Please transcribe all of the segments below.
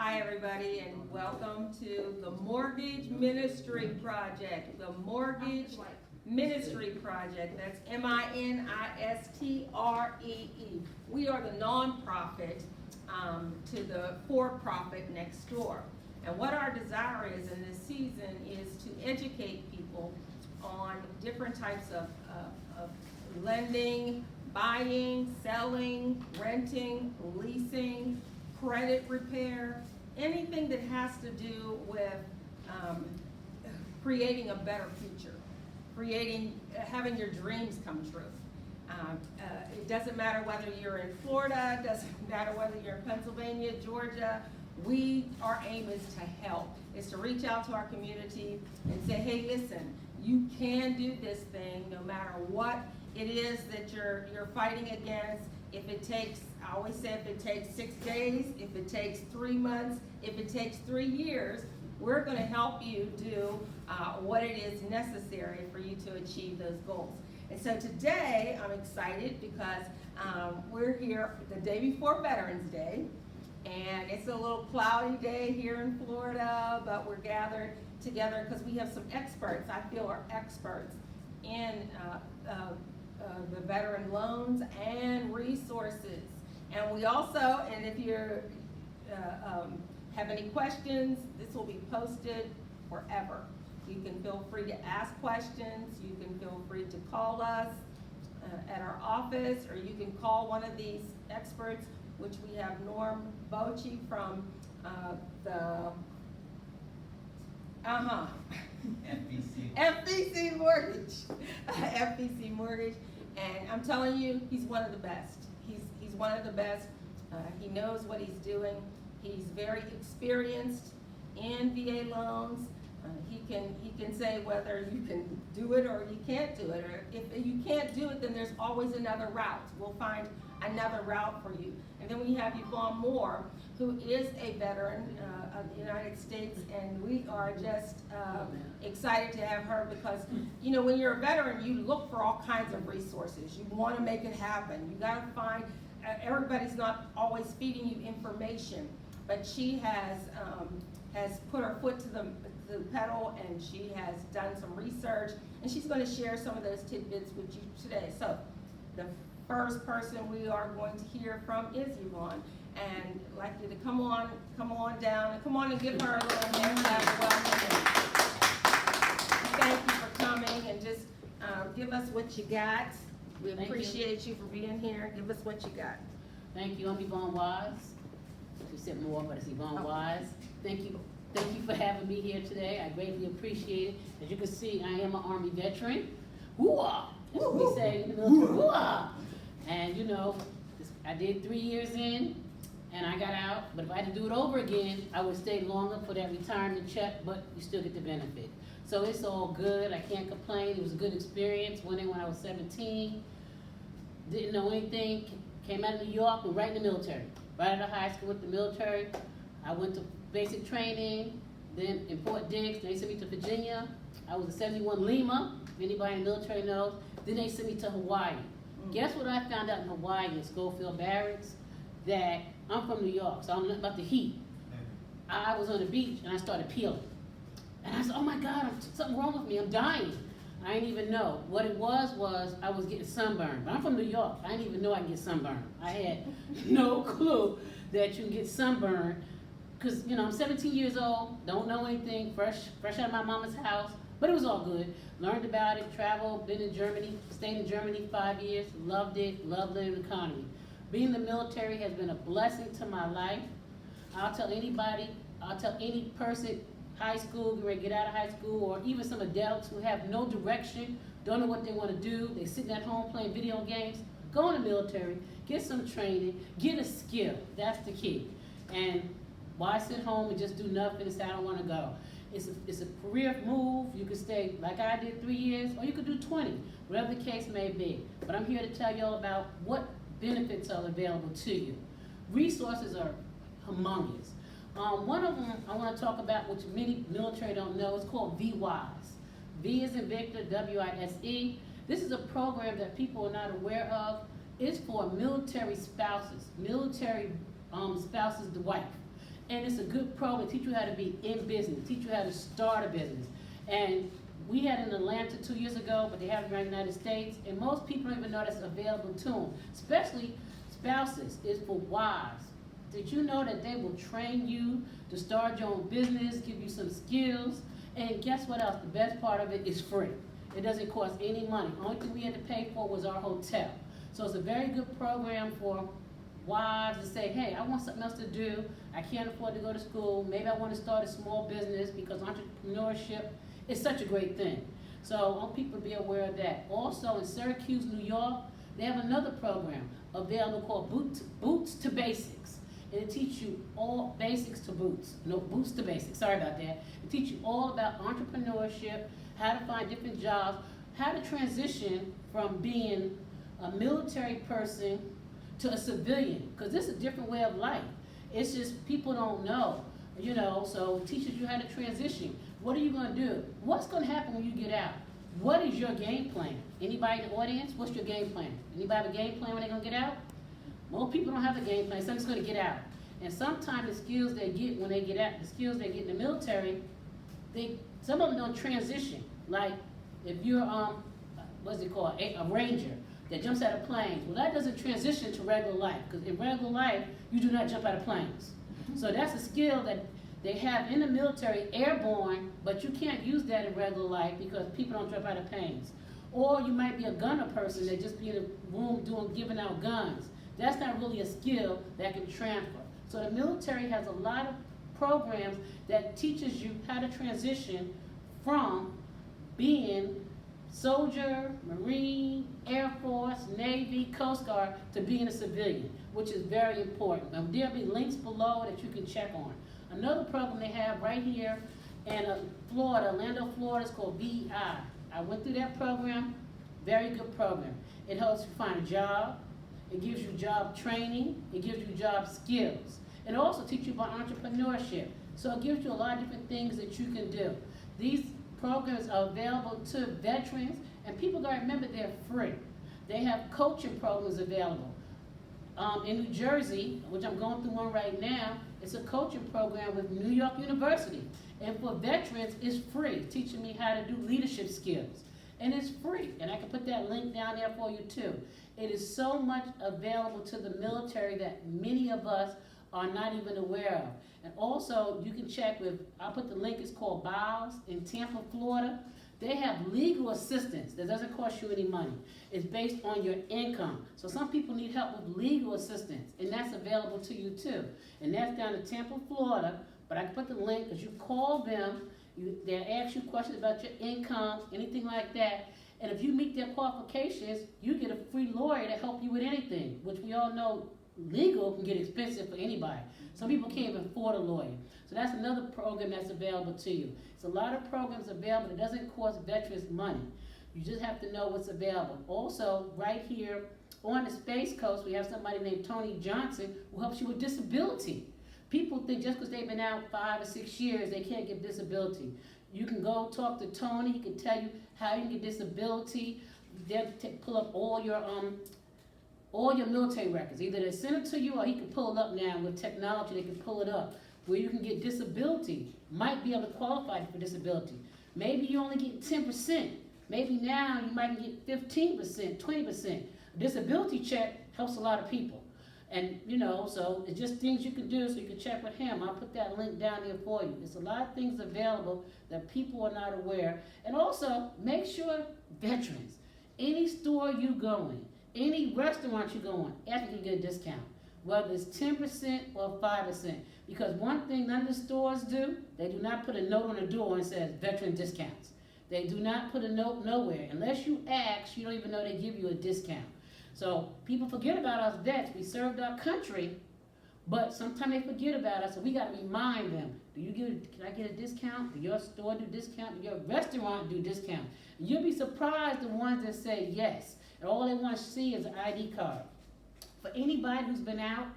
Hi, everybody, and welcome to the Mortgage Ministree Project. The Mortgage Ministree Project. That's Ministree. We are the nonprofit to the for-profit next door. And what our desire is in this season is to educate people on different types of lending, buying, selling, renting, leasing, credit repair, anything that has to do with creating a better future, having your dreams come true. It doesn't matter whether you're in Florida, it doesn't matter whether you're in Pennsylvania, Georgia. Our aim is to help, is to reach out to our community and say, hey, listen, you can do this thing no matter what it is that you're fighting against. If it takes, I always say, if it takes 6 days, if it takes 3 months, if it takes 3 years, we're going to help you do what it is necessary for you to achieve those goals. And so today, I'm excited because we're here the day before Veterans Day, and it's a little cloudy day here in Florida, but we're gathered together because we have some experts, I feel are experts in the veteran loans and resources. And we also, and if you have any questions, this will be posted forever. You can feel free to ask questions. You can feel free to call us at our office, or you can call one of these experts, which we have Norm Bochi from FBC Mortgage. FBC Mortgage. And I'm telling you, he's one of the best. He's one of the best. He knows what he's doing. He's very experienced in VA loans. He can say whether you can do it or you can't do it. Or if you can't do it, then there's always another route. We'll find another route for you. And then we have Yvonne Moore, who is a veteran of the United States, and we are just excited to have her because, you know, when you're a veteran, you look for all kinds of resources. You want to make it happen. You got to find, everybody's not always feeding you information, but she has put her foot to the pedal, and she has done some research, and she's going to share some of those tidbits with you today. So the first person we are going to hear from is Yvonne, and I'd like you to come on down, and come on and give her a little hand clap welcome. Thank you for coming, and just give us what you got. We appreciate you for being here. Give us what you got. Thank you. I'm Yvonne Wise. You said more, but it's Yvonne Wise. Thank you for having me here today. I greatly appreciate it. As you can see, I am an Army veteran. Hoo-ah! That's what we say in the military. Hoo-ah! And you know, I did 3 years in, and I got out. But if I had to do it over again, I would stay longer for that retirement check, but you still get the benefit. So it's all good. I can't complain. It was a good experience. Went in when I was 17. Didn't know anything. Came out of New York, went right in the military. Right out of high school with the military. I went to basic training, then in Fort Dix. They sent me to Virginia. I was a 71 Lima, if anybody in the military knows. Then they sent me to Hawaii. Guess what I found out in Hawaii in Schofield Barracks? That I'm from New York, so I don't know about the heat. I was on the beach and I started peeling. And I said, oh my God, something wrong with me, I'm dying. I didn't even know. What it was I was getting sunburned. But I'm from New York, I didn't even know I could get sunburned. I had no clue that you can get sunburned. Because, you know, I'm 17 years old, don't know anything, fresh out of my mama's house, but it was all good. Learned about it, traveled, been in Germany, stayed in Germany 5 years, loved it, loved the economy. Being in the military has been a blessing to my life. I'll tell any person, high school, get out of high school, or even some adults who have no direction, don't know what they want to do, they're sitting at home playing video games, go in the military, get some training, get a skill, that's the key. And why sit home and just do nothing and say, I don't want to go? It's a career move. You could stay like I did 3 years, or you could do 20, whatever the case may be. But I'm here to tell you all about what benefits are available to you. Resources are humongous. One of them I want to talk about, which many military don't know, is called VWISE. V is in Victor, W-I-S-E. This is a program that people are not aware of. It's for military spouses, the wife. And it's a good program, teach you how to be in business, teach you how to start a business. And we had it in Atlanta 2 years ago, but they have it in the United States, and most people don't even know that's available to them, especially spouses. It's for wives. Did you know that they will train you to start your own business, give you some skills, and guess what else? The best part of it is free. It doesn't cost any money. The only thing we had to pay for was our hotel. So it's a very good program for wives to say, hey, I want something else to do. I can't afford to go to school. Maybe I want to start a small business, because entrepreneurship is such a great thing. So I want people to be aware of that. Also in Syracuse, New York, they have another program available called Boots to Basics. And it teaches you all basics to boots. No, boots to basics, sorry about that. It teaches you all about entrepreneurship, how to find different jobs, how to transition from being a military person to a civilian, because this is a different way of life. It's just people don't know, so it teaches you how to transition. What are you going to do? What's going to happen when you get out? What is your game plan? Anybody in the audience, what's your game plan? Anybody have a game plan when they're going to get out? Most people don't have a game plan. Someone's going to get out. And sometimes the skills they get when they get out, the skills they get in the military, some of them don't transition. Like if you're, what's it called, a ranger that jumps out of planes. Well, that doesn't transition to regular life, because in regular life, you do not jump out of planes. So that's a skill that they have in the military, airborne, but you can't use that in regular life because people don't jump out of planes. Or you might be a gunner person that just be in a room giving out guns. That's not really a skill that can transfer. So the military has a lot of programs that teaches you how to transition from being soldier, Marine, Air Force, Navy, Coast Guard to being a civilian, which is very important. And there'll be links below that you can check on. Another program they have right here in Florida, Orlando, Florida, is called VEI. I went through that program, very good program. It helps you find a job, it gives you job training, it gives you job skills. It also teaches you about entrepreneurship. So it gives you a lot of different things that you can do. These programs are available to veterans, and people gotta remember they're free. They have coaching programs available. In New Jersey, which I'm going through one right now, it's a coaching program with New York University. And for veterans, it's free, teaching me how to do leadership skills. And it's free, and I can put that link down there for you too. It is so much available to the military that many of us are not even aware of. And also, you can check with, I'll put the link, it's called BOWS in Tampa, Florida. They have legal assistance that doesn't cost you any money. It's based on your income. So some people need help with legal assistance, and that's available to you too. And that's down in Tampa, Florida, but I can put the link, because you call them, they'll ask you questions about your income, anything like that. And if you meet their qualifications, you get a free lawyer to help you with anything, which we all know legal can get expensive for anybody. Some people can't even afford a lawyer. So that's another program that's available to you. It's a lot of programs available that doesn't cost veterans money. You just have to know what's available. Also, right here on the Space Coast, we have somebody named Tony Johnson who helps you with disability. People think just because they've been out 5 or 6 years, they can't get disability. You can go talk to Tony. He can tell you how you can get disability. They'll pull up all your military records. Either they send it to you, or he can pull it up now with technology. They can pull it up where you can get disability. Might be able to qualify for disability. Maybe you only get 10%. Maybe now you might get 15%, 20%. A disability check helps a lot of people. And, so it's just things you can do, so you can check with him. I'll put that link down there for you. There's a lot of things available that people are not aware. And also, make sure, veterans, any store you go in, any restaurant you go in, ask if you can get a discount, whether it's 10% or 5%. Because one thing none of the stores do, they do not put a note on the door and says veteran discounts. They do not put a note nowhere. Unless you ask, you don't even know they give you a discount. So people forget about us vets. We served our country, but sometimes they forget about us, so we got to remind them. Can I get a discount? Do your store do discount? Do your restaurant do discount? And you'll be surprised the ones that say yes. And all they want to see is an ID card. For anybody who's been out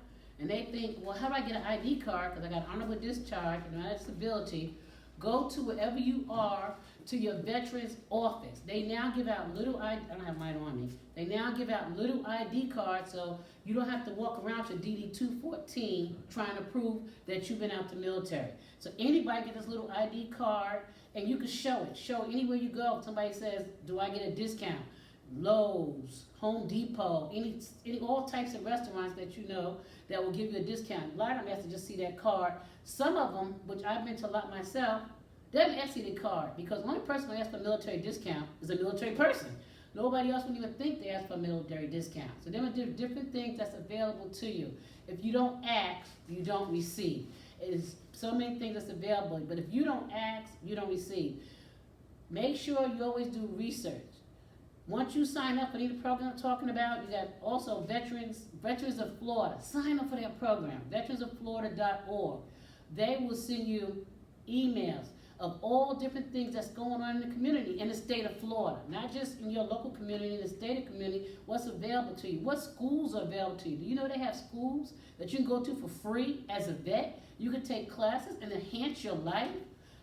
and they think, well, how do I get an ID card? Because I got honorable discharge and I have disability. go to wherever you are, to your veterans office. They now give out little I don't have mine on me. They now give out little ID cards, so you don't have to walk around with your DD-214 trying to prove that you've been out the military. So anybody get this little ID card, and you can show it. Show anywhere you go. If somebody says, do I get a discount? Lowe's, Home Depot, any all types of restaurants that you know that will give you a discount. A lot of them have to just see that card. Some of them, which I've been to a lot myself, they haven't asked you the card, because the only person who asks for a military discount is a military person. Nobody else would even think they ask for a military discount. So there are different things that's available to you. If you don't ask, you don't receive. It is so many things that's available, but if you don't ask, you don't receive. Make sure you always do research. Once you sign up for any program I'm talking about, you got also Veterans of Florida. Sign up for that program, veteransoflorida.org. They will send you emails of all different things that's going on in the community in the state of Florida. Not just in your local community, in the state of community, what's available to you. What schools are available to you. Do you know they have schools that you can go to for free as a vet? You can take classes and enhance your life.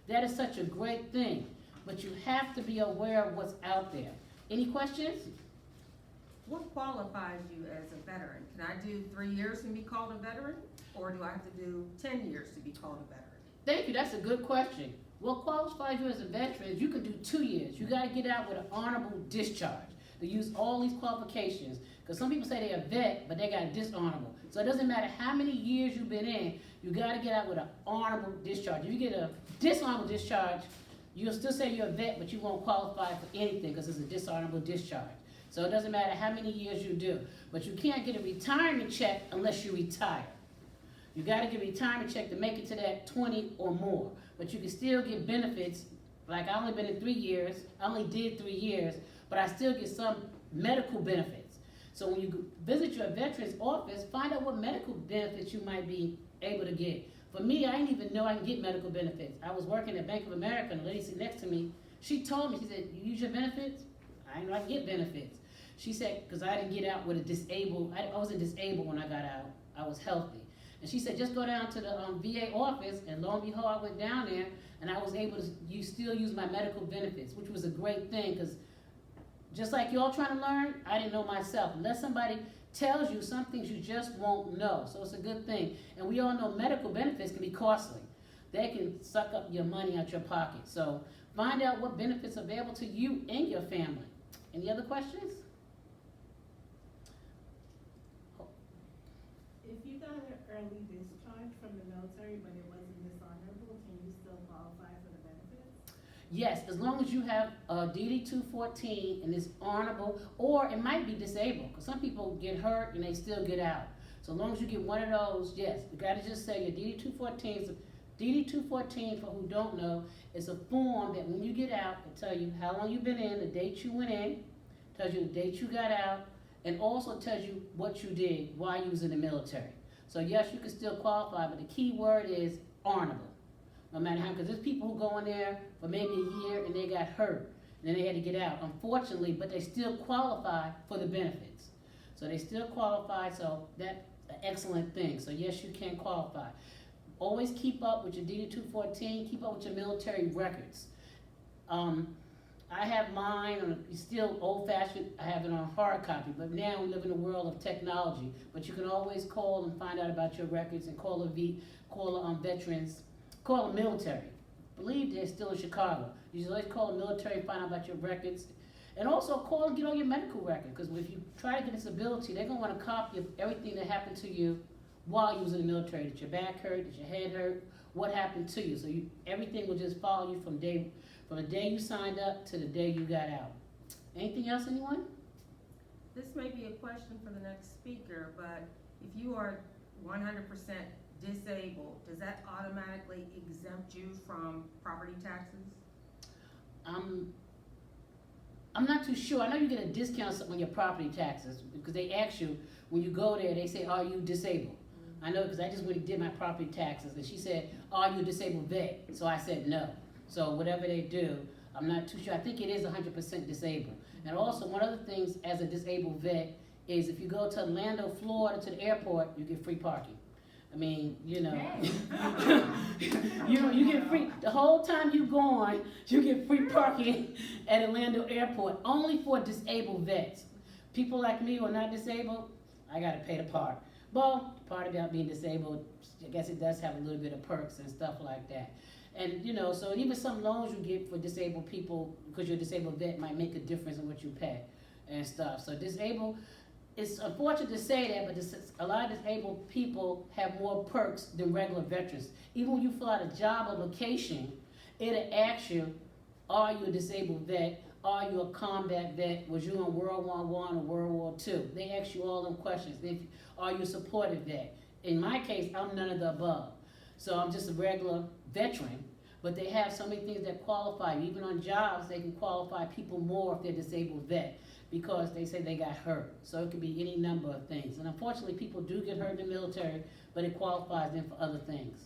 That is such a great thing. But you have to be aware of what's out there. Any questions? What qualifies you as a veteran? Can I do 3 years and be called a veteran? Or do I have to do 10 years to be called a veteran? Thank you, that's a good question. What qualifies you as a veteran is you can do 2 years. You gotta get out with an honorable discharge. They use all these qualifications. Because some people say they're a vet, but they got a dishonorable. So it doesn't matter how many years you've been in, you gotta get out with an honorable discharge. If you get a dishonorable discharge, you'll still say you're a vet, but you won't qualify for anything because it's a dishonorable discharge. So it doesn't matter how many years you do. But you can't get a retirement check unless you retire. You gotta get a retirement check to make it to that 20 or more. But you can still get benefits. Like I only been in 3 years, I only did 3 years, but I still get some medical benefits. So when you visit your veterans office, find out what medical benefits you might be able to get. For me, I didn't even know I can get medical benefits. I was working at Bank of America, and the lady sitting next to me, she told me, she said, you use your benefits? I didn't know I could get benefits. She said, because I didn't get out with a disabled, I wasn't disabled when I got out, I was healthy. And she said, just go down to the VA office, and lo and behold, I went down there, and I was able to still use my medical benefits, which was a great thing, because just like y'all trying to learn, I didn't know myself. Unless somebody tells you some things you just won't know. So it's a good thing. And we all know medical benefits can be costly. They can suck up your money out your pocket. So find out what benefits are available to you and your family. Any other questions? If you got an early discharge from the military but it wasn't dishonorable, can you still qualify for the benefits? Yes, as long as you have a DD-214 and it's honorable, or it might be disabled, because some people get hurt and they still get out. So as long as you get one of those, yes, you gotta just say your DD-214 DD-214, for who don't know, is a form that when you get out, it tells you how long you've been in, the date you went in, tells you the date you got out, and also tells you what you did while you was in the military. So yes, you can still qualify, but the key word is honorable. No matter how, because there's people who go in there for maybe a year and they got hurt, and then they had to get out, unfortunately, but they still qualify for the benefits. So they still qualify, so that's an excellent thing. So yes, you can qualify. Always keep up with your DD-214, keep up with your military records. I have mine, it's still old-fashioned, I have it on hard copy, but now we live in a world of technology. But you can always call and find out about your records and call veterans, call a military. I believe they're still in Chicago. You should always call a military and find out about your records. And also call and get all your medical records, because if you try to get disability, they're going to want a copy of everything that happened to you while you was in the military. Did your back hurt? Did your head hurt? What happened to you? So everything will just follow you from the day you signed up to the day you got out. Anything else, anyone? This may be a question for the next speaker, but if you are 100% disabled, does that automatically exempt you from property taxes? I'm not too sure. I know you get a discount on your property taxes because they ask you when you go there. They say, "Are you disabled?" I know because I just went and did my property taxes, and she said, "Are you a disabled vet?" So I said no. So whatever they do, I'm not too sure. I think it is 100% disabled. And also, one of the things as a disabled vet is if you go to Orlando, Florida, to the airport, you get free parking. I mean, you know, you You get free, the whole time you gone, you get free parking at Orlando Airport, only for disabled vets. People like me who are not disabled, I gotta pay the part. Well, part about being disabled, I guess it does have a little bit of perks and stuff like that. And, you know, so even some loans you get for disabled people, because you're a disabled vet, might make a difference in what you pay and stuff. So disabled, it's unfortunate to say that, but a lot of disabled people have more perks than regular veterans. Even when you fill out a job application, it'll ask you, are you a disabled vet? Are you a combat vet? Was you in World War I or World War II? They ask you all them questions. Are you a supportive vet? In my case, I'm none of the above. So I'm just a regular veteran, but they have so many things that qualify you. Even on jobs, they can qualify people more if they're disabled vet, because they say they got hurt. So it could be any number of things. And unfortunately, people do get hurt in the military, but it qualifies them for other things.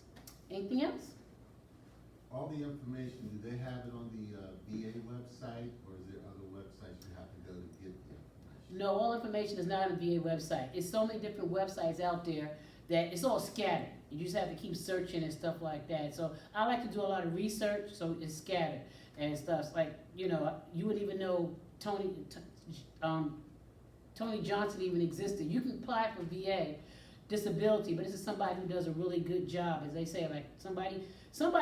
Anything else? All the information, do they have it on the VA website, or is there other websites you have to go to get the information? No, all information is not on the VA website. It's so many different websites out there that it's all scattered. You just have to keep searching and stuff like that. So I like to do a lot of research, so it's scattered and stuff. Like, you know, you wouldn't even know Tony Johnson even existed. You can apply for VA disability, but this is somebody who does a really good job, as they say, like somebody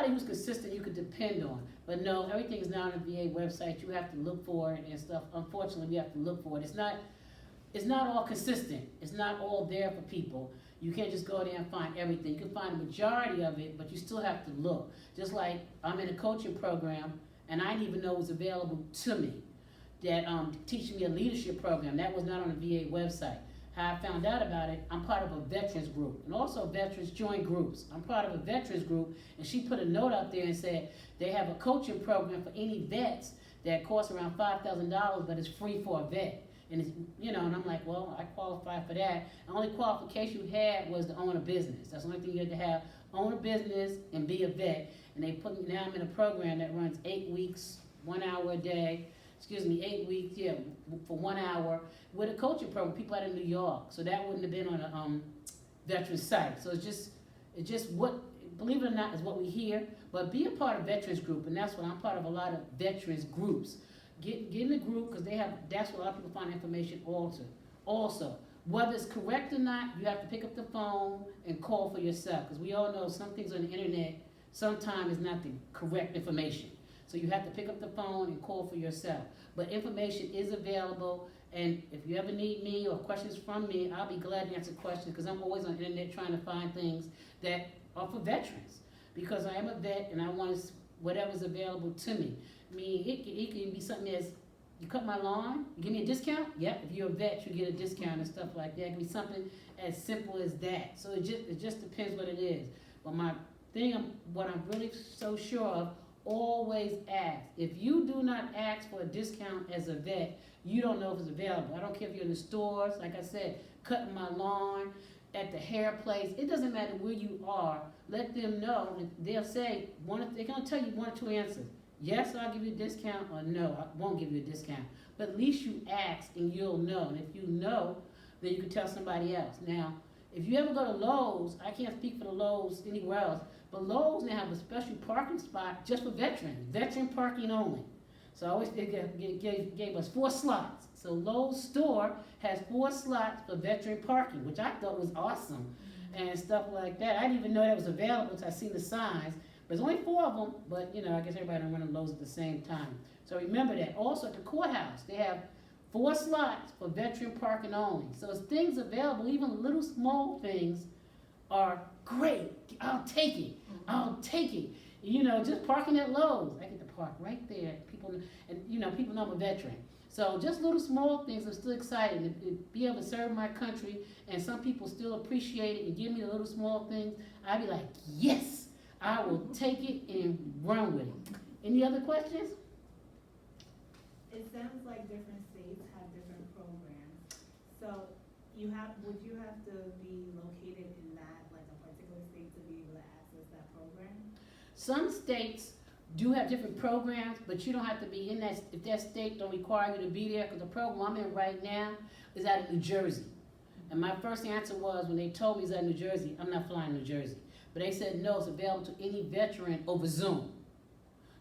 who's consistent you could depend on. But no, everything is not on the VA website. You have to look for it and stuff. Unfortunately, we have to look for it. It's not all consistent. It's not all there for people. You can't just go there and find everything. You can find a majority of it, but you still have to look. Just like I'm in a coaching program, and I didn't even know it was available to me. That teaching me a leadership program, that was not on the VA website. How I found out about it, I'm part of a veterans group, and also veterans join groups. I'm part of a veterans group, and she put a note out there and said they have a coaching program for any vets that costs around $5,000, but it's free for a vet. And it's, you know, and I'm like, well, I qualify for that. The only qualification you had was to own a business. That's the only thing you had to have: own a business and be a vet. And they put me, now I'm in a program that runs 8 weeks, 1 hour a day. 8 weeks, yeah, for 1 hour with a coaching program, people out of New York. So that wouldn't have been on a veteran site. So it's just what, believe it or not, is what we hear. But be a part of veterans group, and that's what I'm part of, a lot of veterans groups. Get in the group, because that's where a lot of people find information also. Whether it's correct or not, you have to pick up the phone and call for yourself, because we all know some things on the internet sometimes is not the correct information. So you have to pick up the phone and call for yourself. But information is available, and if you ever need me or questions from me, I'll be glad to answer questions, because I'm always on the internet trying to find things that are for veterans. Because I am a vet, and I want whatever's available to me. I mean, it can be something as, you cut my lawn, you give me a discount? Yep, if you're a vet, you get a discount and stuff like that. It can be something as simple as that. So it just depends what it is. But my thing, what I'm really so sure of, always ask. If you do not ask for a discount as a vet, you don't know if it's available. I don't care if you're in the stores, like I said, cutting my lawn, at the hair place. It doesn't matter where you are. Let them know. They'll say, they're going to tell you 1 or 2 answers. Yes, I'll give you a discount, or no, I won't give you a discount. But at least you ask and you'll know. And if you know, then you can tell somebody else. Now, if you ever go to Lowe's, I can't speak for the Lowe's anywhere else, but Lowe's now have a special parking spot just for veterans, veteran parking only. So I always gave us 4 slots. So Lowe's store has 4 slots for veteran parking, which I thought was awesome and stuff like that. I didn't even know that was available until I seen the signs. There's only 4 of them, but you know, I guess everybody don't run to Lowe's at the same time. So remember that. Also at the courthouse, they have 4 slots for veteran parking only. So it's things available, even little small things are great. I'll take it. I'll take it. You know, just parking at Lowe's. I get to park right there. People know I'm a veteran. So just little small things are still exciting. To be able to serve my country, and some people still appreciate it and give me the little small things, I'd be like, yes, I will take it and run with it. Any other questions? It sounds like different states have different programs. So would you have to be located in that, like a particular state, to be able to access that program? Some states do have different programs, but you don't have to be in that, if that state don't require you to be there, because the program I'm in right now is out of New Jersey. And my first answer was, when they told me it's out of New Jersey, I'm not flying to New Jersey. but they said no, it's available to any veteran over Zoom.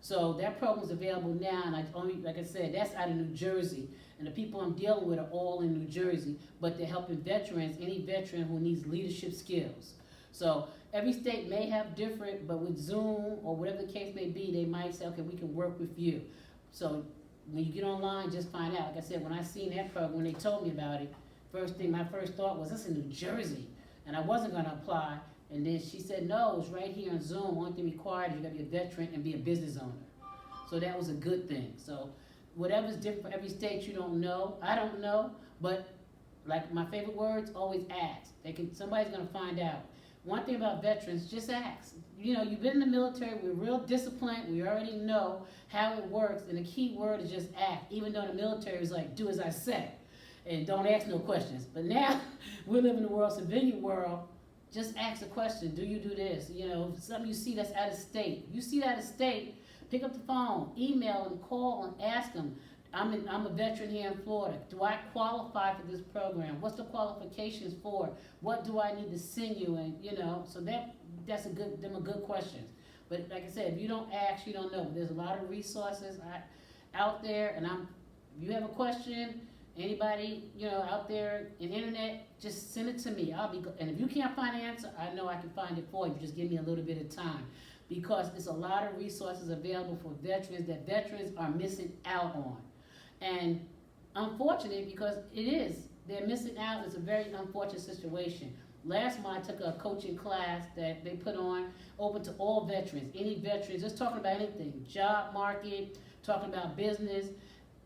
So that program's available now, and like I said, that's out of New Jersey. And the people I'm dealing with are all in New Jersey, but they're helping veterans, any veteran who needs leadership skills. So every state may have different, but with Zoom or whatever the case may be, they might say, okay, we can work with you. So when you get online, just find out. Like I said, when I seen that program, when they told me about it, my first thought was, this is in New Jersey. And I wasn't gonna apply. And then she said, no, it's right here on Zoom. Only thing required is you gotta be a veteran and be a business owner. So that was a good thing. So whatever's different for every state, you don't know. I don't know, but like my favorite words, always ask. Somebody's gonna find out. One thing about veterans, just ask. You know, you've been in the military, we're real disciplined, we already know how it works, and the key word is just act. Even though the military is like, do as I say, and don't ask no questions. But now, we live in the world, civilian world, just ask a question. Do you do this? You know, something you see that's out of state. If you see that out of state, pick up the phone, email them, call and ask them. I'm a veteran here in Florida. Do I qualify for this program? What's the qualifications for it? What do I need to send you? And you know, so that's a good questions. But like I said, if you don't ask, you don't know. There's a lot of resources out there, and if you have a question, anybody out there in the internet, just send it to me. And if you can't find an answer, I know I can find it for you. Just give me a little bit of time. Because there's a lot of resources available for veterans that veterans are missing out on. And unfortunate, because they're missing out. It's a very unfortunate situation. Last month I took a coaching class that they put on, open to all veterans, any veterans, just talking about anything, job market, talking about business.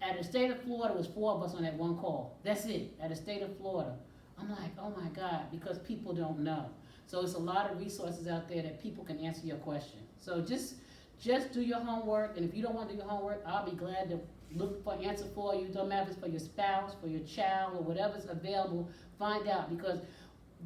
At the state of Florida, it was 4 of us on that one call. That's it, at the state of Florida. I'm like, oh my God, because people don't know. So it's a lot of resources out there that people can answer your question. So just do your homework, and if you don't want to do your homework, I'll be glad to look for an answer for you. Don't matter if it's for your spouse, for your child, or whatever's available, find out. Because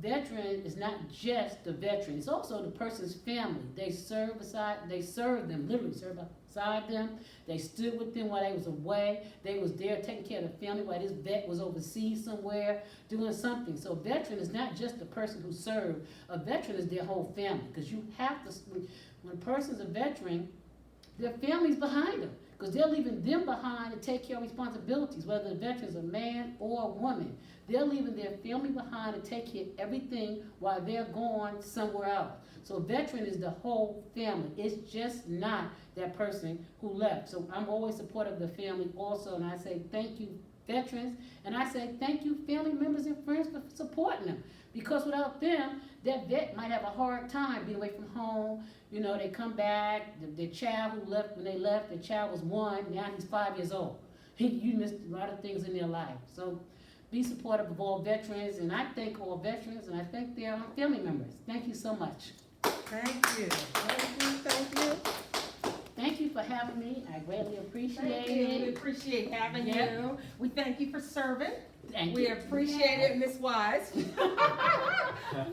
veteran is not just the veteran, it's also the person's family. They serve them, literally serve beside them. They stood with them while they was away. They was there taking care of the family while this vet was overseas somewhere doing something. So a veteran is not just the person who served. A veteran is their whole family. Because you have to, when a person's a veteran, their family's behind them. Because they're leaving them behind to take care of responsibilities, whether the veteran's a man or a woman. They're leaving their family behind to take care of everything while they're going somewhere else. So a veteran is the whole family. It's just not that person who left. So I'm always supportive of the family also, and I say thank you, veterans, and I say thank you, family members and friends, for supporting them. Because without them, that vet might have a hard time being away from home. You know, they come back, the child who left, when they left, the child was 1, now he's 5 years old. You missed a lot of things in their life. So be supportive of all veterans, and I thank all veterans, and I thank their family members. Thank you so much. Thank you. Thank you. Thank you for having me. I greatly appreciate Thank you. We it. appreciate having Yep. you. We thank you for serving. Thank We you. appreciate it, Ms. Wise,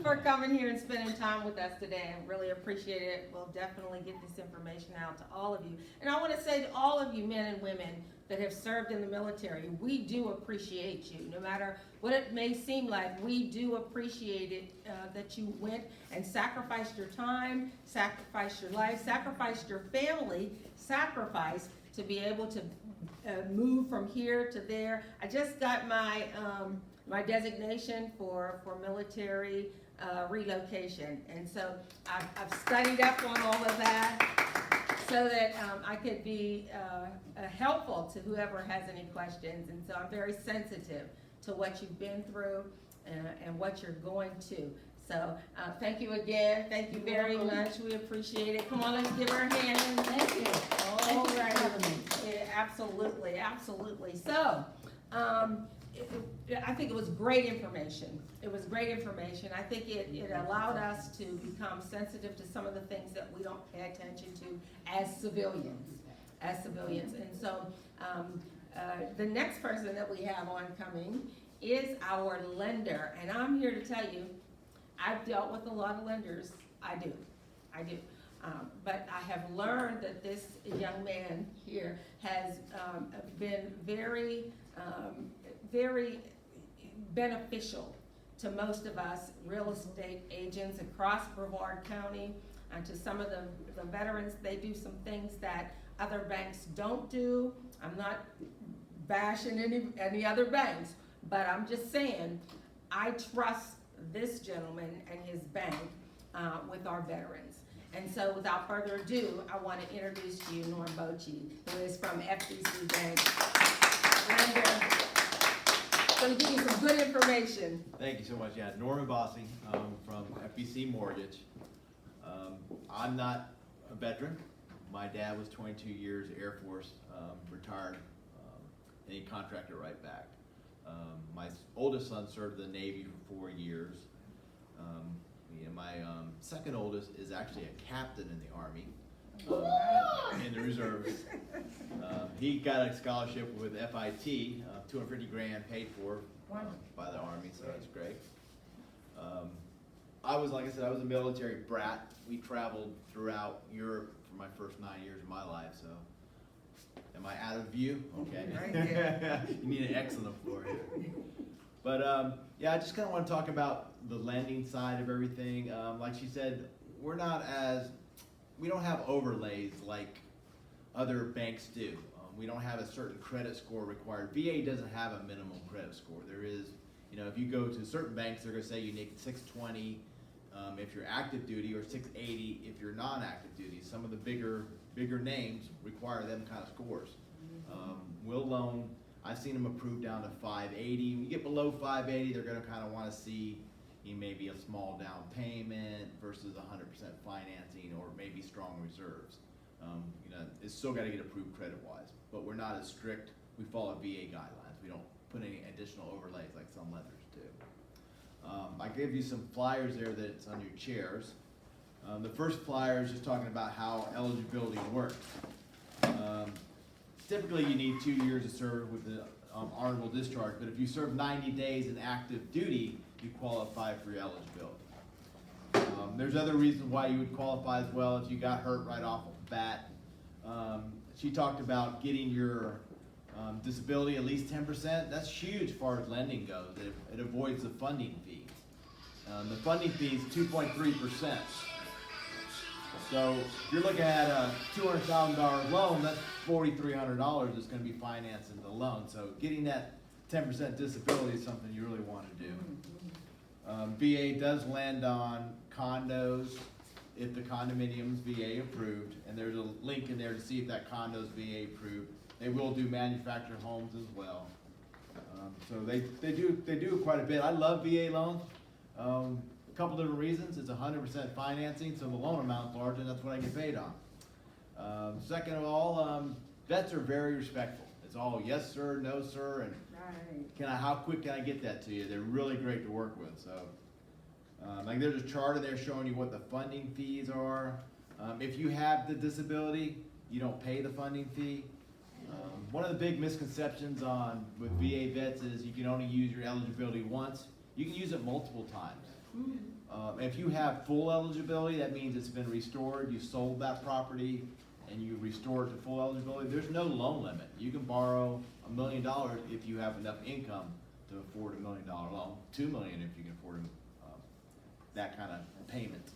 for coming here and spending time with us today. I really appreciate it. We'll definitely get this information out to all of you. And I want to say to all of you men and women that have served in the military, we do appreciate you. No matter what it may seem like, we do appreciate it that you went and sacrificed your time, sacrificed your life, sacrificed your family, sacrificed to be able to move from here to there. I just got my my designation for military relocation, and so I've studied up on all of that so that I could be helpful to whoever has any questions. And so I'm very sensitive to what you've been through and what you're going to. So thank you again. Thank you very much. We appreciate it. Come on, let's give her a hand. Thank you. All Thank you for right. having me. Yeah, absolutely, absolutely. So, I think it was great information. It was great information. I think it allowed us to become sensitive to some of the things that we don't pay attention to as civilians. And so, the next person that we have on coming is our lender. And I'm here to tell you, I've dealt with a lot of lenders. I do. But I have learned that this young man here has been very, very beneficial to most of us real estate agents across Brevard County, and to some of the veterans, they do some things that other banks don't do. I'm not bashing any other banks, but I'm just saying, I trust this gentleman and his bank with our veterans. And so without further ado, I want to introduce to you Norm Bocci, who is from FDC Bank. And going to give you some good information. Thank you so much. Yeah, Norman Bossy from FBC Mortgage. I'm not a veteran. My dad was 22 years Air Force, retired, and he contracted right back. My oldest son served in the Navy for 4 years. My second oldest is actually a captain in the Army, in the reserves. He got a scholarship with FIT, 250 grand paid for by the Army, so that's great. Like I said, I was a military brat. We traveled throughout Europe for my first 9 years of my life, so. Am I out of view? Okay. You need an X on the floor here. But yeah, I just kind of want to talk about the lending side of everything. Like she said, we don't have overlays like other banks do. We don't have a certain credit score required. VA doesn't have a minimum credit score. There is, if you go to certain banks, they're going to say you need 620 if you're active duty, or 680 if you're non-active duty. Some of the bigger names require them kind of scores. Will loan, I've seen them approved down to 580. When you get below 580, they're going to kind of want to see maybe a small down payment versus 100% financing, or maybe strong reserves. It's still got to get approved credit-wise, but we're not as strict. We follow VA guidelines. We don't put any additional overlays like some lenders do. I gave you some flyers there that's on your chairs. The first flyer is just talking about how eligibility works. Typically, you need 2 years of service with the honorable discharge, but if you serve 90 days in active duty, you qualify for your eligibility. There's other reasons why you would qualify as well if you got hurt right off the bat. She talked about getting your disability at least 10%. That's huge as far as lending goes. It avoids the funding fees. The funding fee is 2.3%. So if you're looking at a $200,000 loan, that's $4,300 that's going to be financing the loan. So getting that 10% disability is something you really want to do. VA does lend on condos if the condominium's VA approved, and there's a link in there to see if that condo's VA approved. They will do manufactured homes as well. So they do quite a bit. I love VA loans. A couple different reasons. It's 100% financing, so the loan amount's large, and that's what I get paid on. Second of all, vets are very respectful. It's all yes sir, no sir, and how quick can I get that to you? They're really great to work with. So, like there's a chart in there showing you what the funding fees are. If you have the disability, you don't pay the funding fee. One of the big misconceptions with VA vets is you can only use your eligibility once. You can use it multiple times. If you have full eligibility, that means it's been restored, you sold that property, and you restore it to full eligibility. There's no loan limit. You can borrow $1 million if you have enough income to afford $1 million loan, $2 million if you can afford that kind of payment.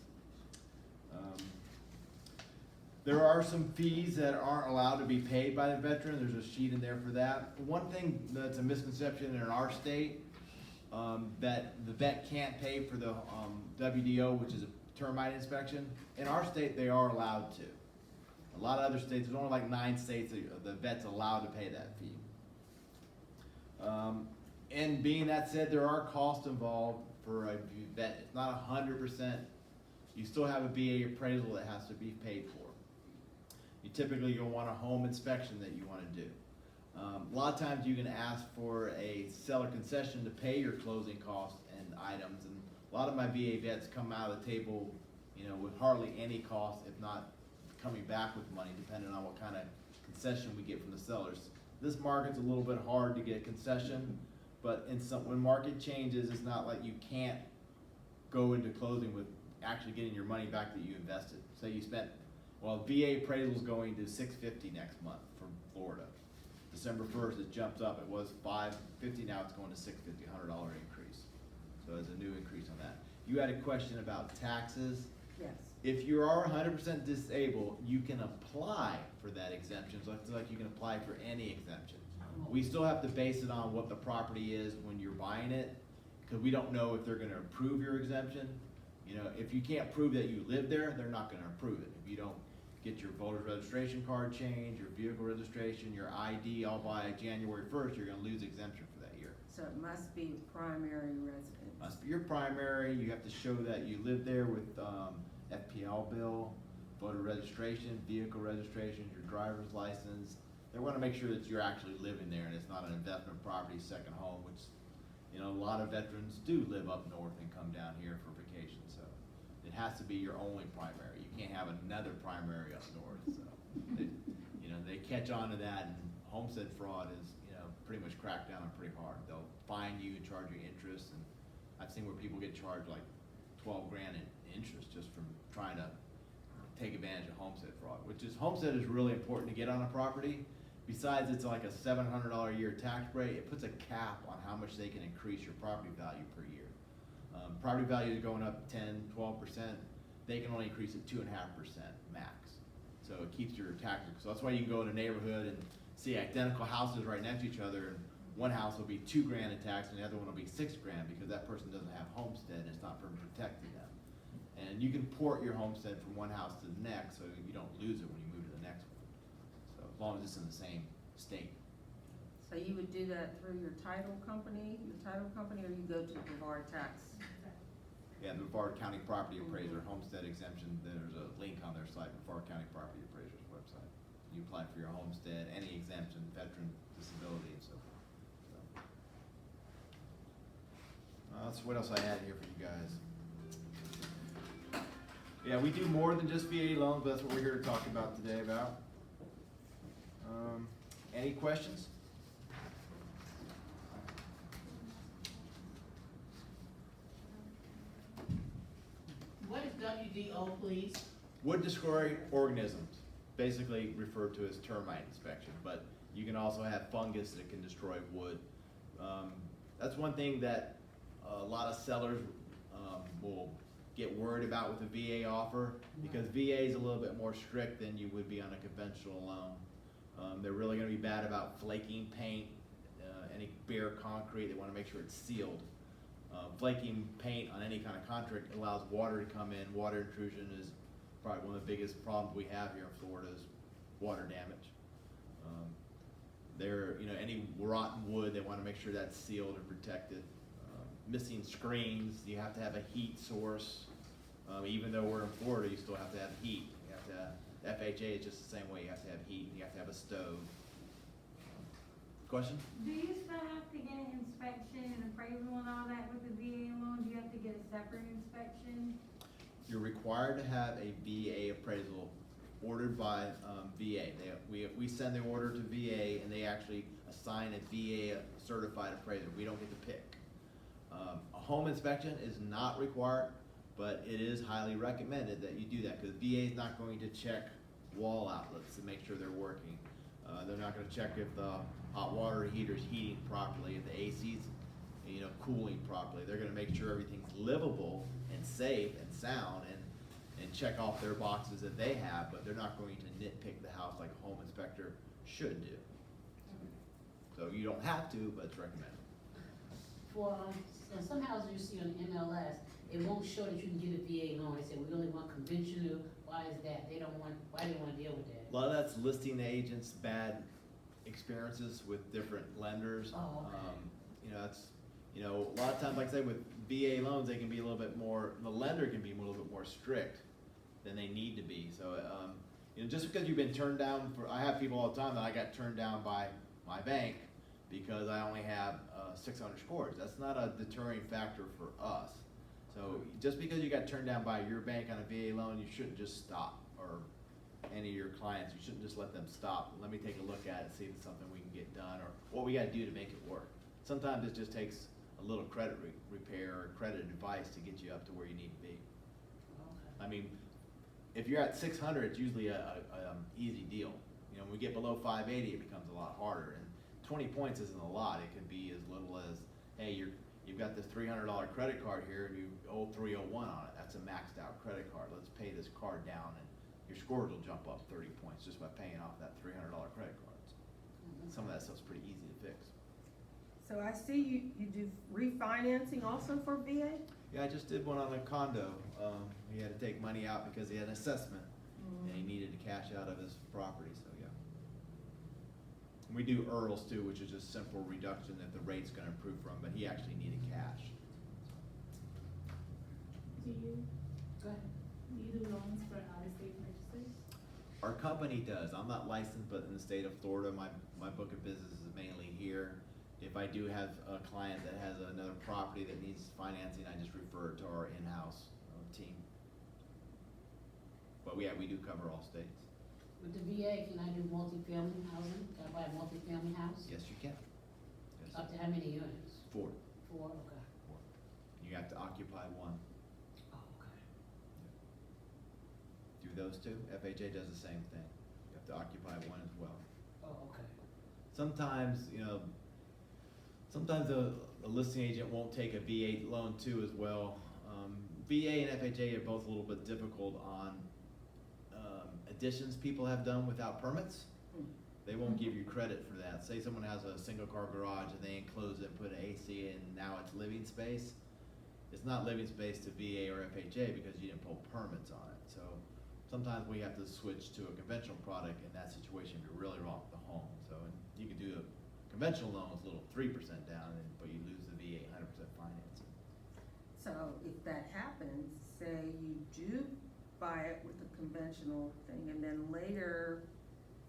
There are some fees that aren't allowed to be paid by the veteran. There's a sheet in there for that. One thing that's a misconception in our state, that the vet can't pay for the WDO, which is a termite inspection. In our state, they are allowed to. A lot of other states, there's only like 9 states that the vet's allowed to pay that fee. And being that said, there are costs involved for a vet. It's not 100%. You still have a VA appraisal that has to be paid for. You typically you'll want a home inspection that you want to do. A lot of times you can ask for a seller concession to pay your closing costs and items, and a lot of my VA vets come out of the table, with hardly any cost, if not coming back with money, depending on what kind of concession we get from the sellers. This market's a little bit hard to get a concession, but when market changes, it's not like you can't go into closing with actually getting your money back that you invested. Say you spent, VA appraisal's going to $650 next month for Florida. December 1st, it jumped up. It was $550, now it's going to $650, $100 increase. So it's a new increase on that. You had a question about taxes. Yes. If you are 100% disabled, you can apply for that exemption, so it's like you can apply for any exemption. We still have to base it on what the property is when you're buying it, because we don't know if they're gonna approve your exemption. You know, if you can't prove that you live there, they're not gonna approve it. If you don't get your voter's registration card changed, your vehicle registration, your ID all by January 1st, you're gonna lose exemption for that year. So it must be primary residence. Must be your primary, you have to show that you live there with, FPL bill, voter registration, vehicle registration, your driver's license. They wanna make sure that you're actually living there and it's not an investment property, second home, which, you know, a lot of veterans do live up north and come down here for vacation, so. It has to be your only primary, you can't have another primary up north, so. You know, they catch on to that, and homestead fraud is, you know, pretty much cracked down on pretty hard. They'll fine you and charge you interest, and I've seen where people get charged like 12 grand in interest just from trying to take advantage of homestead fraud, homestead is really important to get on a property. Besides, it's like a $700 a year tax break, it puts a cap on how much they can increase your property value per year. Property value is going up 10, 12%, they can only increase it 2.5% max. So it keeps your taxes, so that's why you can go in a neighborhood and see identical houses right next to each other, and one house will be 2 grand in tax and the other one will be 6 grand because that person doesn't have homestead and it's not from protecting them. And you can port your homestead from one house to the next, so you don't lose it when you move to the next one. So as long as it's in the same state. So you would do that through your title company, or you go to the Brevard tax? Yeah, the Brevard County Property Appraiser homestead exemption, there's a link on their site, Brevard County Property Appraiser's website. You apply for your homestead, any exemption, veteran, disability, and so forth. So. That's what else I had here for you guys. Yeah, we do more than just VA loans, but that's what we're here to talk about today about. Any questions? What is WDO, please? Wood destroying organisms, basically referred to as termite inspection, but you can also have fungus that can destroy wood. That's one thing that a lot of sellers will get worried about with a VA offer, because VA is a little bit more strict than you would be on a conventional loan. They're really gonna be bad about flaking paint, any bare concrete, they wanna make sure it's sealed. Flaking paint on any kind of contract allows water to come in. Water intrusion is probably one of the biggest problems we have here in Florida is water damage. Any rotten wood, they wanna make sure that's sealed and protected. Missing screens, you have to have a heat source. Even though we're in Florida, you still have to have heat. You have to, FHA is just the same way, you have to have heat, and you have to have a stove. Question? Do you still have to get an inspection and appraisal and all that with the VA loan? Do you have to get a separate inspection? You're required to have a VA appraisal ordered by VA. We send the order to VA and they actually assign a VA certified appraiser. We don't get to pick. A home inspection is not required, but it is highly recommended that you do that, because VA is not going to check wall outlets to make sure they're working. They're not going to check if the hot water heater is heating properly, if the AC's cooling properly. They're going to make sure everything's livable and safe and sound, and check off their boxes that they have, but they're not going to nitpick the house like a home inspector should do. So you don't have to, but it's recommended. For some houses you see on MLS, it won't show that you can get a VA loan. They say we only want conventional. Why is that? Why do they want to deal with that? A lot of that's listing agents' bad experiences with different lenders. Oh, okay. A lot of times, like I say, with VA loans, they can be a little bit more, the lender can be a little bit more strict than they need to be. So, just because you've been turned down I have people all the time that I got turned down by my bank because I only have 600 scores. That's not a deterring factor for us. So just because you got turned down by your bank on a VA loan, you shouldn't just stop, or any of your clients, you shouldn't just let them stop. Let me take a look at it, see if it's something we can get done, or what we gotta do to make it work. Sometimes it just takes a little credit repair or credit advice to get you up to where you need to be. Okay. I mean, if you're at 600, it's usually a easy deal. When we get below 580, it becomes a lot harder. And 20 points isn't a lot. It can be as little as, hey, you you've got this $300 credit card here and you owe 301 on it. That's a maxed out credit card. Let's pay this card down and your scores will jump up 30 points just by paying off that $300 credit card. Some of that stuff's pretty easy to fix. So I see you do refinancing also for VA? Yeah, I just did one on a condo. He had to take money out because he had an assessment and he needed to cash out of his property, so yeah. And we do ERLs too, which is just simple reduction that the rate's gonna improve from, but he actually needed cash. Do you, Go ahead. do you do loans for out-of-state purchases? Our company does. I'm not licensed, but in the state of Florida, my book of business is mainly here. If I do have a client that has another property that needs financing, I just refer it to our in-house team. But yeah, we do cover all states. With the VA, can I do multifamily housing? Can I buy a multifamily house? Yes, you can. Yes. Up to how many units? 4. 4, okay. You have to occupy 1. Oh, okay. Do those two. FHA does the same thing. You have to occupy 1 as well. Oh, okay. Sometimes, sometimes a listing agent won't take a VA loan too as well. VA and FHA are both a little bit difficult on additions people have done without permits. They won't give you credit for that. Say someone has a single car garage and they enclose it and put an AC in, and now it's living space. It's not living space to VA or FHA because you didn't pull permits on it. So sometimes we have to switch to a conventional product in that situation if you're really wrong with the home. So you could do a conventional loan with a little 3% down, but you lose the VA 100% financing. So if that happens, say you do buy it with a conventional thing and then later,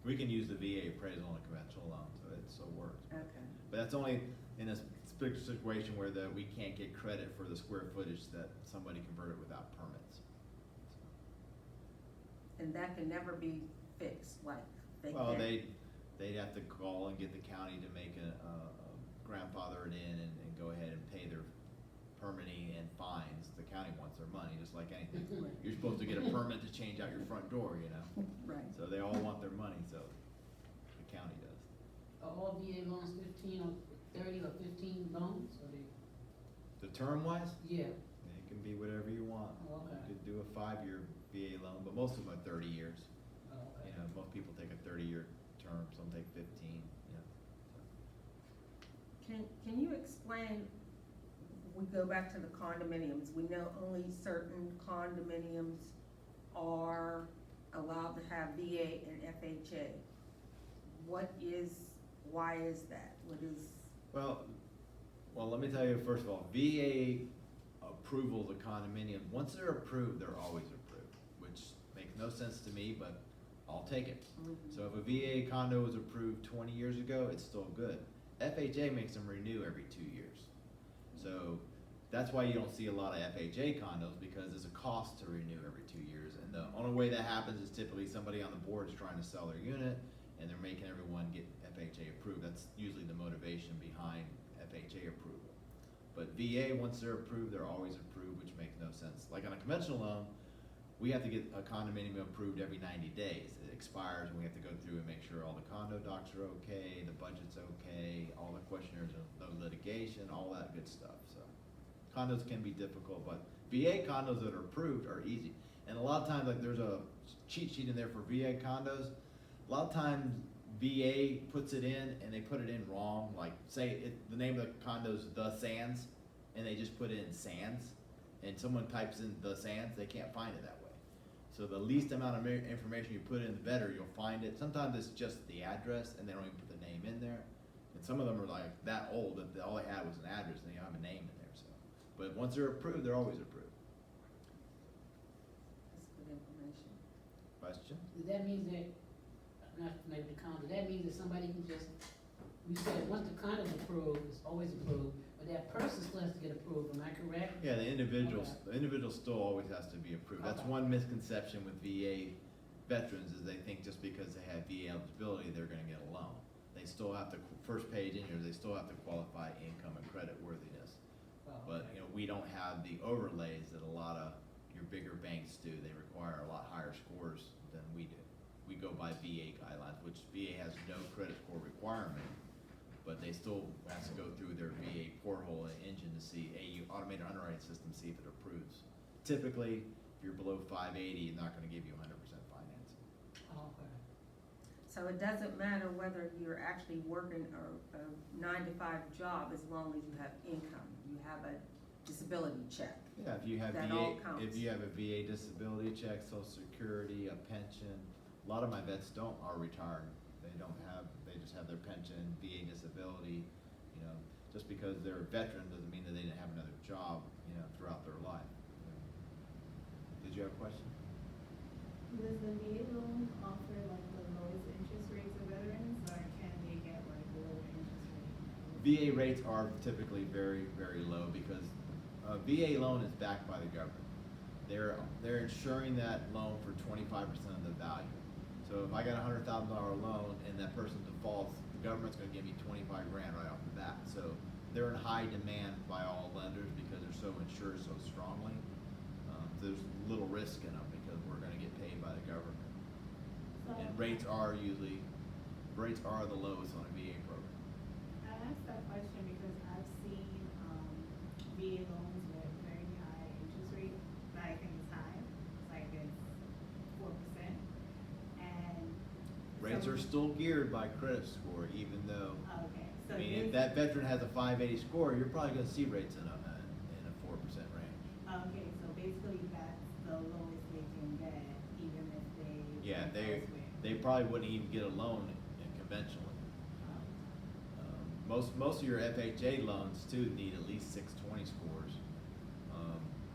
We can use the VA appraisal on a conventional loan, so it still works. okay, But that's only in a specific situation where we can't get credit for the square footage that somebody converted without permits. and that can never be fixed, like they Well, can't. they'd have to call and get the county to make a grandfather it in and go ahead and pay their permitting and fines. The county wants their money, just like anything. You're supposed to get a permit to change out your front door, Right. So they all want their money, so the county does. Are all VA loans 15 or 30 or 15 loans, or they? The term wise, Yeah. it can be whatever you want. Oh, okay. You could do a 5-year VA loan, but most of them are 30 years. Oh, okay. Most people take a 30-year term, some take 15, Can you explain, we go back to the condominiums, we know only certain condominiums are allowed to have VA and FHA. Why is that? Well, let me tell you, first of all, VA approvals of condominiums, once they're approved, they're always approved, which makes no sense to me, but I'll take it. So if a VA condo was approved 20 years ago, it's still good. FHA makes them renew every 2 years. So that's why you don't see a lot of FHA condos, because there's a cost to renew every 2 years. And the only way that happens is typically somebody on the board is trying to sell their unit and they're making everyone get FHA approved. That's usually the motivation behind FHA approval. But VA, once they're approved, they're always approved, which makes no sense. Like on a conventional loan, we have to get a condominium approved every 90 days. It expires and we have to go through and make sure all the condo docs are okay, the budget's okay, all the questionnaires, no litigation, all that good stuff, so. Condos can be difficult, but VA condos that are approved are easy. And a lot of times, like there's a cheat sheet in there for VA condos. A lot of times VA puts it in and they put it in wrong, like say the name of the condo is The Sands, and they just put it in Sands, and someone types in The Sands, they can't find it that way. So the least amount of information you put in, the better you'll find it. Sometimes it's just the address and they don't even put the name in there. And some of them are like that old that all they had was an address and they don't have a name in there, so. But once they're approved, they're always approved. That's good information. Question? That means that, not maybe the condo, that means that somebody can just, you said, once the condo's approved, it's always approved, but that person still has to get approved, am I correct? Yeah, the individual Okay. still always has to be approved. That's Okay. one misconception with VA veterans is they think just because they have VA eligibility, they're gonna get a loan. They still have to, first page in here, they still have to qualify income and credit worthiness. Oh, But, okay. we don't have the overlays that a lot of your bigger banks do. They require a lot higher scores than we do. We go by VA guidelines, which VA has no credit score requirement, but they still have to go through their VA portal and engine to see, automated underwriting system, see if it approves. Typically, if you're below 580, it's not gonna give you 100% financing. Okay. So it doesn't matter whether you're actually working a 9-to-5 job, as long as you have income, you have a disability check. Yeah, if you have That VA, all counts. if you have a VA disability check, Social Security, a pension, a lot of my vets are retired. They just have their pension, VA disability, you know, just because they're a veteran doesn't mean that they didn't have another job, you know, throughout their life. Did you have a question? Does the VA loan offer like the lowest interest rates of veterans, or can they get like a lower interest rate? VA rates are typically very, very low because a VA loan is backed by the government. They're insuring that loan for 25% of the value. So if I got a $100,000 loan and that person defaults, the government's gonna give me 25 grand right off the bat. So they're in high demand by all lenders because they're so insured so strongly. There's little risk in them because we're gonna get paid by the government. So And rates are the lowest on a VA program. I asked that question because I've seen VA loans with very high interest rate that I think is high. It's like it's 4%. And Rates are still geared by credit score, even though, okay. So I mean, if this- that veteran has a 580 score, you're probably gonna see rates in a 4% range. Okay, so basically that's the lowest they can get, even if they. Yeah, work elsewhere. they probably wouldn't even get a loan conventionally. Most of your FHA loans too need at least 620 scores.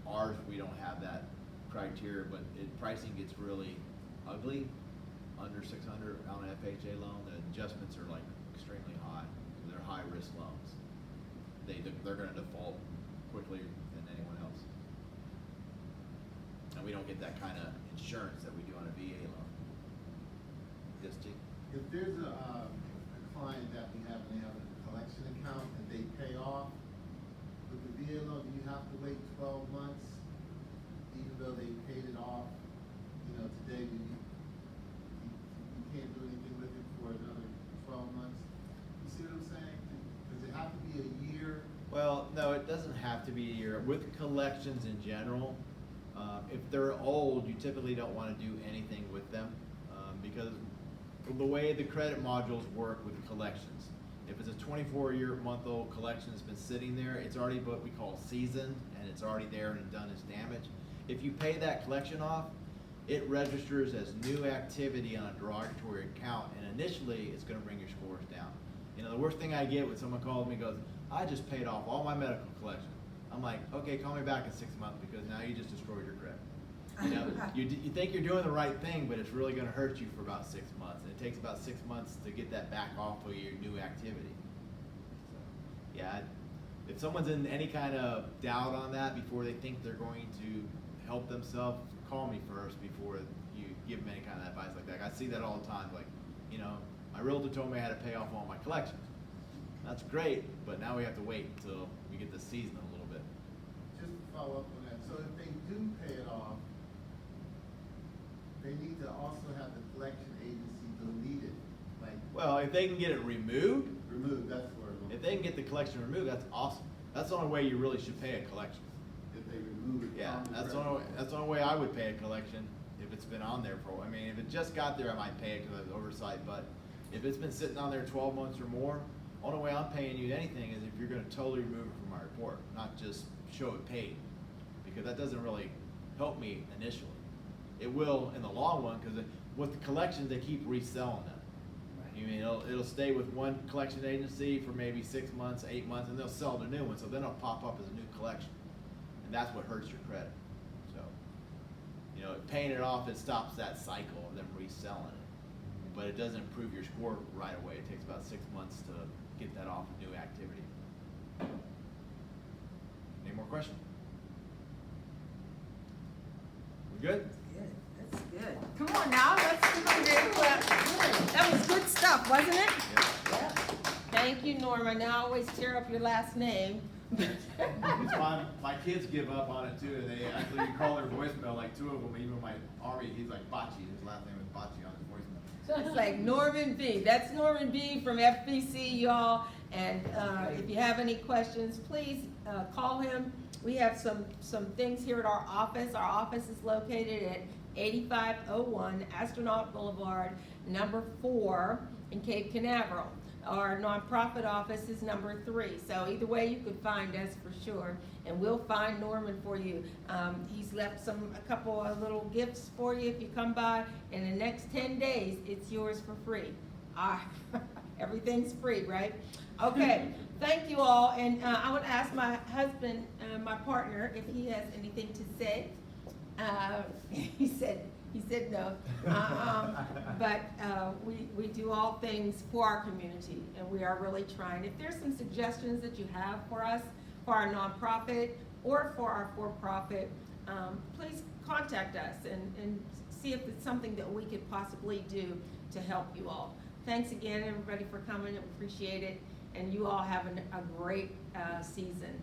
Ours, we don't have that criteria, but pricing gets really ugly. Under 600 on an FHA loan, the adjustments are like extremely high. So they're high risk loans. They're gonna default quickly than anyone else. And we don't get that kind of insurance that we do on a VA loan. Yes, G? If there's a client that we have, and they have a collection account and they pay off, with the VA loan, do you have to wait 12 months, even though they paid it off, you know, today, you can't do anything with it for another 12 months? You see what I'm saying? Does it have to be a year? Well, no, it doesn't have to be a year. With collections in general, if they're old, you typically don't want to do anything with them because the way the credit modules work with collections, if it's a 24-month-old collection that's been sitting there, it's already what we call seasoned, and it's already there and done its damage. If you pay that collection off, it registers as new activity on a derogatory account, and initially it's going to bring your scores down. You know, the worst thing I get when someone calls me and goes, I just paid off all my medical collection. I'm like, okay, call me back in 6 months because now you just destroyed your credit. You know, you think you're doing the right thing, but it's really going to hurt you for about 6 months, and it takes about 6 months to get that back off of your new activity. So, yeah, if someone's in any kind of doubt on that before they think they're going to help themselves, call me first before you give them any kind of advice like that. I see that all the time. Like, you know, my realtor told me I had to pay off all my collections. That's great, but now we have to wait until we get the season a little bit. Just to follow up on that, so if they do pay it off, they need to also have the collection agency delete it, like, Well, if they can get it removed, remove, that's the word. if they can get the collection removed, that's awesome. That's the only way you really should pay a collection. If they remove it. Yeah, from the that's the credit. only way I would pay a collection if it's been on there for. I mean, if it just got there, I might pay it because of oversight. But if it's been sitting on there 12 months or more, only way I'm paying you anything is if you're going to totally remove it from my report, not just show it paid, because that doesn't really help me initially. It will in the long run because with the collections they keep reselling them. You mean it'll stay with one collection agency for maybe 6 months, 8 months, and they'll sell the new one. So then it'll pop up as a new collection, and that's what hurts your credit. So, you know, paying it off, it stops that cycle of them reselling it, but it doesn't improve your score right away. It takes about 6 months to get that off of new activity. Any more questions? We good? Good, that's good. Come on now, let's do that was good stuff, wasn't it? Yeah. Thank you, Norma. Now I always tear up your last name. It's fine. My kids give up on it too. They actually, you call their voicemail, like 2 of them, even my Army, he's like Bocce. His last name is Bocce on his voicemail. It's like Norman B. That's Norman B. from FBC, y'all. And if you have any questions, please call him. We have some things here at our office. Our office is located at 8501 Astronaut Boulevard, number 4 in Cape Canaveral. Our nonprofit office is number 3. So either way, you could find us for sure, and we'll find Norman for you. He's left a couple of little gifts for you if you come by. In the next 10 days, it's yours for free. Everything's free, right? Okay, thank you all, and I would ask my husband, my partner, if he has anything to say. He said no. But we do all things for our community, and we are really trying. If there's some suggestions that you have for us, for our nonprofit or for our for-profit, please contact us and see if it's something that we could possibly do to help you all. Thanks again, everybody, for coming. I appreciate it. And you all have a great season.